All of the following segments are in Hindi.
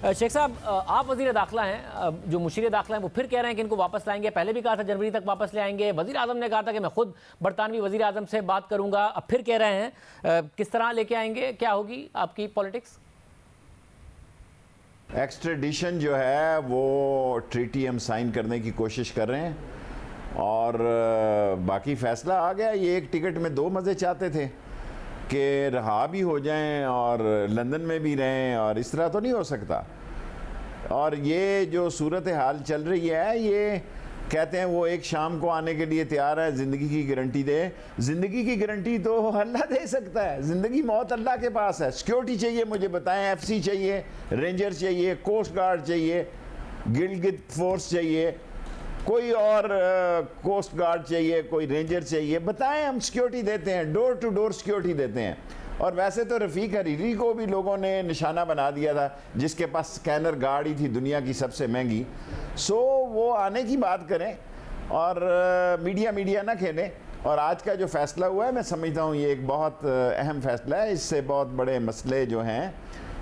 शेख साहब, आप वज़ीर दाखिला हैं, जो मुशीर दाखिला हैं वो फिर कह रहे हैं कि इनको वापस लाएंगे। पहले भी कहा था जनवरी तक वापस ले आएंगे। वज़ीर आज़म ने कहा था कि मैं खुद बरतानवी वज़ीर आज़म से बात करूंगा। अब फिर कह रहे हैं, किस तरह लेके आएंगे? क्या होगी आपकी पॉलिटिक्स? एक्स्ट्रेडिशन जो है वो ट्रीटी हम साइन करने की कोशिश कर रहे हैं और बाकी फैसला आ गया। ये एक टिकट में दो मज़े चाहते थे कि रहा भी हो जाएं और लंदन में भी रहें, और इस तरह तो नहीं हो सकता। और ये जो सूरत हाल चल रही है, ये कहते हैं वो एक शाम को आने के लिए तैयार है, ज़िंदगी की गारंटी दे। ज़िंदगी की गारंटी तो अल्लाह दे सकता है। ज़िंदगी मौत अल्लाह के पास है। सिक्योरिटी चाहिए, मुझे बताएं, एफसी चाहिए, रेंजर चाहिए, कोस्ट गार्ड चाहिए, गिलगित फोर्स चाहिए, कोई और कोस्ट गार्ड चाहिए, कोई रेंजर चाहिए, बताएं, हम सिक्योरिटी देते हैं, डोर टू डोर सिक्योरिटी देते हैं। और वैसे तो रफ़ीक हरीरी को भी लोगों ने निशाना बना दिया था, जिसके पास स्कैनर गाड़ी थी दुनिया की सबसे महंगी। सो वो आने की बात करें और मीडिया ना खेलें। और आज का जो फ़ैसला हुआ है, मैं समझता हूँ ये एक बहुत अहम फ़ैसला है। इससे बहुत बड़े मसले जो हैं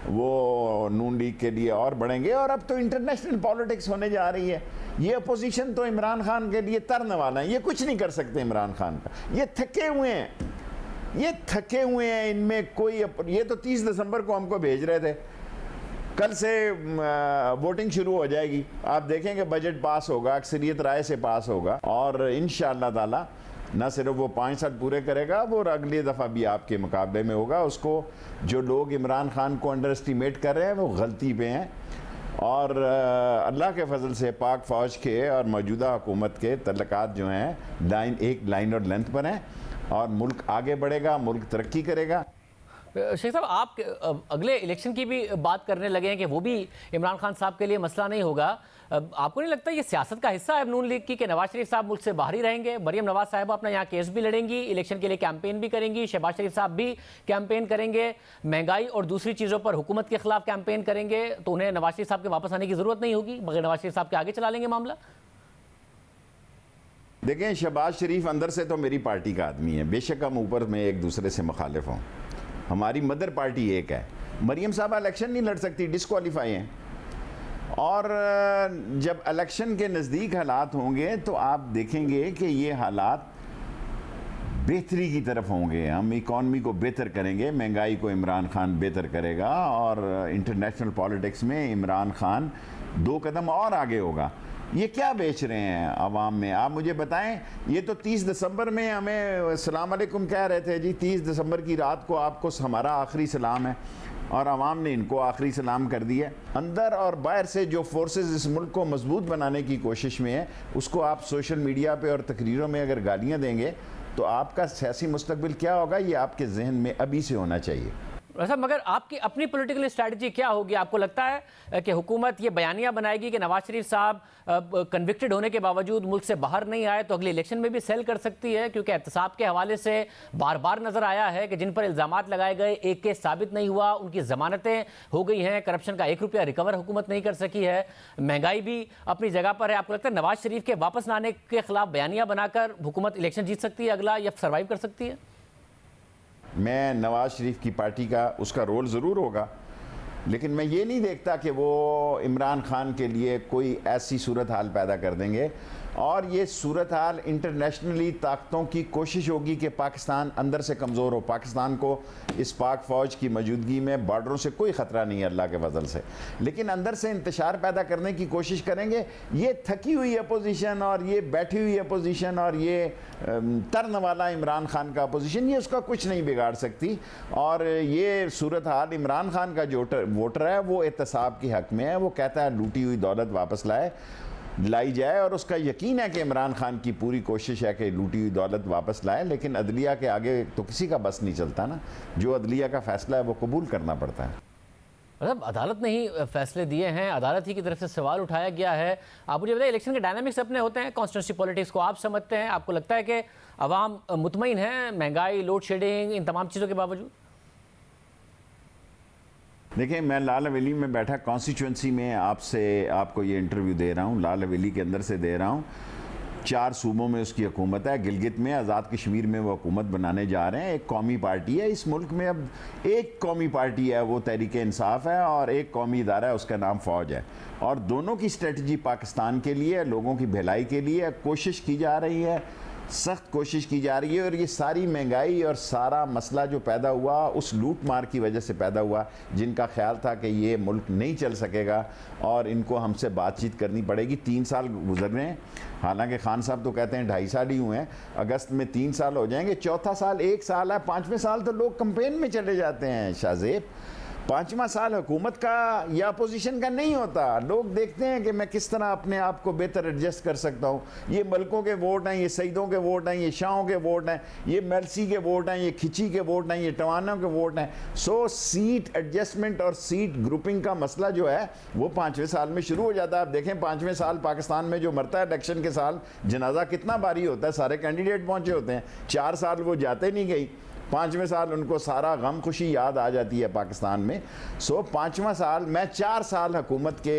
वो नून लीग के लिए और बढ़ेंगे। और अब तो इंटरनेशनल पॉलिटिक्स होने जा रही है। ये अपोजिशन तो इमरान खान के लिए तरने वाला है। ये कुछ नहीं कर सकते इमरान खान का। ये थके हुए हैं, ये थके हुए हैं। इनमें कोई ये तो 30 दिसंबर को हमको भेज रहे थे, कल से वोटिंग शुरू हो जाएगी। आप देखेंगे बजट पास होगा, अक्सरियत राय से पास होगा, और इंशाअल्लाह ताला न सिर्फ वो 5 साल पूरे करेगा, वो अगली दफ़ा भी आपके मुकाबले में होगा। उसको जो लोग इमरान खान को अंडर एस्टिमेट कर रहे हैं वो गलती पे हैं। और अल्लाह के फजल से पाक फ़ौज के और मौजूदा हुकूमत के तल्लुकात जो हैं एक लाइन और लेंथ पर हैं, और मुल्क आगे बढ़ेगा, मुल्क तरक्की करेगा। शेख साहब, आप अगले इलेक्शन की भी बात करने लगे हैं कि वो भी इमरान खान साहब के लिए मसला नहीं होगा। आपको नहीं लगता ये सियासत का हिस्सा है नून लीग की कि नवाज शरीफ साहब मुल्क से बाहर ही रहेंगे? मरियम नवाज साहब अपना यहाँ केस भी लड़ेंगी, इलेक्शन के लिए कैंपेन भी करेंगी, शहबाज शरीफ साहब भी कैंपेन करेंगे, महंगाई और दूसरी चीज़ों पर हुकूमत के खिलाफ कैंपेन करेंगे, तो उन्हें नवाज शरीफ साहब के वापस आने की ज़रूरत नहीं होगी। मगर नवाज शरीफ साहब के आगे चला लेंगे मामला। देखें, शहबाज शरीफ अंदर से तो मेरी पार्टी का आदमी है, बेशक हम ऊपर में एक दूसरे से मुखालिफ हों। हमारी मदर पार्टी एक है। मरियम साहब इलेक्शन नहीं लड़ सकती, डिस्क्वालीफाई हैं। और जब इलेक्शन के नज़दीक हालात होंगे तो आप देखेंगे कि ये हालात बेहतरी की तरफ होंगे। हम इकॉनमी को बेहतर करेंगे, महंगाई को इमरान खान बेहतर करेगा, और इंटरनेशनल पॉलिटिक्स में इमरान खान 2 कदम और आगे होगा। ये क्या बेच रहे हैं आवाम में, आप मुझे बताएं। ये तो 30 दिसंबर में हमें सलाम अलैकुम कह रहे थे जी, 30 दिसंबर की रात को आपको हमारा आखिरी सलाम है, और आवाम ने इनको आखिरी सलाम कर दिया। अंदर और बाहर से जो फोर्सेस इस मुल्क को मजबूत बनाने की कोशिश में है, उसको आप सोशल मीडिया पे और तकरीरों में अगर गालियां देंगे तो आपका सियासी मुस्तकबिल क्या होगा, ये आपके जहन में अभी से होना चाहिए। साहब, मगर आपकी अपनी पॉलिटिकल स्ट्रैटेजी क्या होगी? आपको लगता है कि हुकूमत ये बयानियां बनाएगी कि नवाज शरीफ साहब कन्विक्टेड होने के बावजूद मुल्क से बाहर नहीं आए, तो अगले इलेक्शन में भी सेल कर सकती है? क्योंकि एहतसाब के हवाले से बार बार नजर आया है कि जिन पर इल्ज़ामात लगाए गए, एक केस साबित नहीं हुआ, उनकी जमानतें हो गई हैं, करप्शन का 1 रुपया रिकवर हुकूमत नहीं कर सकी है, महंगाई भी अपनी जगह पर है। आपको लगता है नवाज शरीफ के वापस न आने के खिलाफ बयानियां बनाकर हुकूमत इलेक्शन जीत सकती है अगला, या सर्वाइव कर सकती है? मैं नवाज शरीफ की पार्टी का उसका रोल ज़रूर होगा, लेकिन मैं ये नहीं देखता कि वो इमरान खान के लिए कोई ऐसी सूरत हाल पैदा कर देंगे। और ये सूरत हाल इंटरनेशनली ताकतों की कोशिश होगी कि पाकिस्तान अंदर से कमज़ोर हो। पाकिस्तान को इस पाक फ़ौज की मौजूदगी में बॉर्डरों से कोई ख़तरा नहीं है अल्लाह के फजल से, लेकिन अंदर से इंतशार पैदा करने की कोशिश करेंगे। ये थकी हुई अपोजिशन और ये बैठी हुई अपोजिशन और ये तरन वाला इमरान खान का अपोजिशन, ये उसका कुछ नहीं बिगाड़ सकती। और ये सूरत हाल इमरान खान का जो वोटर है वो एहतसाब के हक़ में है। वो कहता है लूटी हुई दौलत वापस लाई जाए, और उसका यकीन है कि इमरान खान की पूरी कोशिश है कि लूटी हुई दौलत वापस लाए। लेकिन अदलिया के आगे तो किसी का बस नहीं चलता ना, जो अदलिया का फैसला है वो कबूल करना पड़ता है। मतलब अदालत ने ही फैसले दिए हैं, अदालत ही की तरफ से सवाल उठाया गया है। आप मुझे बताइए, इलेक्शन के डायनामिक्स अपने होते हैं, कॉन्स्टिट्यूंसी पॉलिटिक्स को आप समझते हैं, आपको लगता है कि अवाम मुतमईन है महंगाई, लोड शेडिंग, इन तमाम चीज़ों के बावजूद? देखिए, मैं लाल हवेली में बैठा कॉन्स्टिट्यूंसी में आपको ये इंटरव्यू दे रहा हूँ, लाल हवेली के अंदर से दे रहा हूँ। 4 सूबों में उसकी हुकूमत है। गिलगित में, आज़ाद कश्मीर में वो हुकूमत बनाने जा रहे हैं। एक कौमी पार्टी है इस मुल्क में, अब एक कौमी पार्टी है, वो तहरीक इंसाफ है, और एक कौमी इदारा है, उसका नाम फ़ौज है। और दोनों की स्ट्रेटजी पाकिस्तान के लिए, लोगों की भलाई के लिए कोशिश की जा रही है, सख्त कोशिश की जा रही है। और ये सारी महंगाई और सारा मसला जो पैदा हुआ उस लूट मार की वजह से पैदा हुआ, जिनका ख्याल था कि ये मुल्क नहीं चल सकेगा और इनको हमसे बातचीत करनी पड़ेगी। 3 साल गुजर रहे हैं, हालांकि खान साहब तो कहते हैं 2.5 साल ही हुए हैं, अगस्त में 3 साल हो जाएंगे, चौथा साल 1 साल है, 5वें साल तो लोग कैंपेन में चले जाते हैं। शाहजेब, 5वां साल हुकूमत का या अपोजिशन का नहीं होता। लोग देखते हैं कि मैं किस तरह अपने आप को बेहतर एडजस्ट कर सकता हूँ। ये मलकों के वोट हैं, ये सईदों के वोट हैं, ये शाहों के वोट हैं, ये मेलसी के वोट हैं, ये खिची के वोट हैं, ये टवानों के वोट हैं। सो सीट एडजस्टमेंट और सीट ग्रुपिंग का मसला जो है वो 5वें साल में शुरू हो जाता है। आप देखें 5वें साल पाकिस्तान में जो मरता है इलेक्शन के साल, जनाजा कितना भारी होता है, सारे कैंडिडेट पहुँचे होते हैं। 4 साल वो जाते नहीं गई, 5वें साल उनको सारा गम खुशी याद आ जाती है पाकिस्तान में। सो 5वां साल, मैं 4 साल हुकूमत के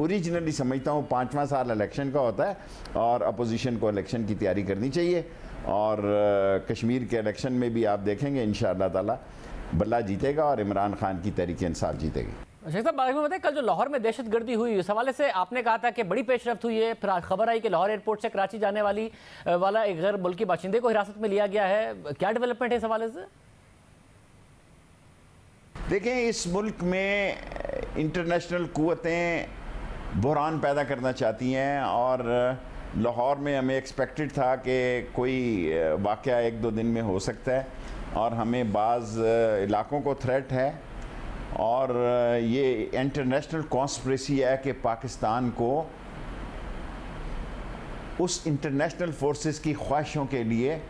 ओरिजिनली समझता हूँ, 5वां साल इलेक्शन का होता है और अपोजिशन को इलेक्शन की तैयारी करनी चाहिए। और कश्मीर के इलेक्शन में भी आप देखेंगे इंशाअल्लाह ताला बल्ला जीतेगा और इमरान खान की तहरीक इंसाफ जीतेगी। शेख साहब, बारे में बताएं, कल जो लाहौर में दहशतगर्दी हुई इस हवाले से आपने कहा था कि बड़ी पेशरफ्त हुई है, फिर खबर आई कि लाहौर एयरपोर्ट से कराची जाने वाला एक गैर मुल्की बाशिंदे को हिरासत में लिया गया है। क्या डेवलपमेंट है इस हवाले से? देखें, इस मुल्क में इंटरनेशनल कुव्वतें बहरान पैदा करना चाहती हैं और लाहौर में हमें एक्सपेक्टेड था कि कोई वाक़या 1-2 दिन में हो सकता है और हमें बाज़ इलाकों को थ्रेट है और ये इंटरनेशनल कॉन्स्पिरेसी है कि पाकिस्तान को उस इंटरनेशनल फोर्सेस की ख्वाहिशों के लिए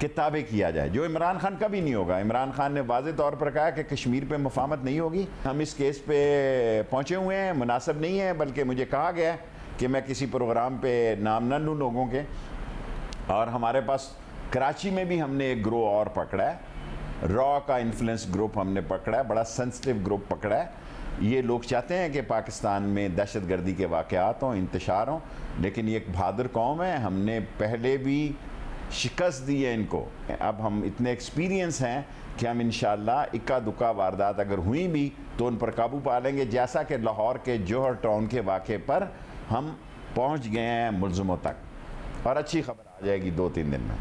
किताबें किया जाए, जो इमरान खान का भी नहीं होगा। इमरान खान ने वाज़े तौर पर कहा कि कश्मीर पे मुफाहमत नहीं होगी। हम इस केस पे पहुँचे हुए हैं, मुनासिब नहीं है, बल्कि मुझे कहा गया कि मैं किसी प्रोग्राम पे नाम न लूँ लोगों के। और हमारे पास कराची में भी हमने एक ग्रोह और पकड़ा है, रॉ का इन्फ्लुएंस ग्रुप हमने पकड़ा है, बड़ा सेंसिटिव ग्रुप पकड़ा है। ये लोग चाहते हैं कि पाकिस्तान में दहशतगर्दी के वाक़यात हों, इंतशार हों, लेकिन ये एक बहादुर कौम है, हमने पहले भी शिकस्त दी है इनको। अब हम इतने एक्सपीरियंस हैं कि हम इंशाअल्लाह इक्का दुक्का वारदात अगर हुई भी तो उन पर काबू पा लेंगे, जैसा कि लाहौर के जौहर टाउन के वाक़े पर हम पहुँच गए हैं मुलज़मों तक। और अच्छी खबर आ जाएगी 2-3 दिन में।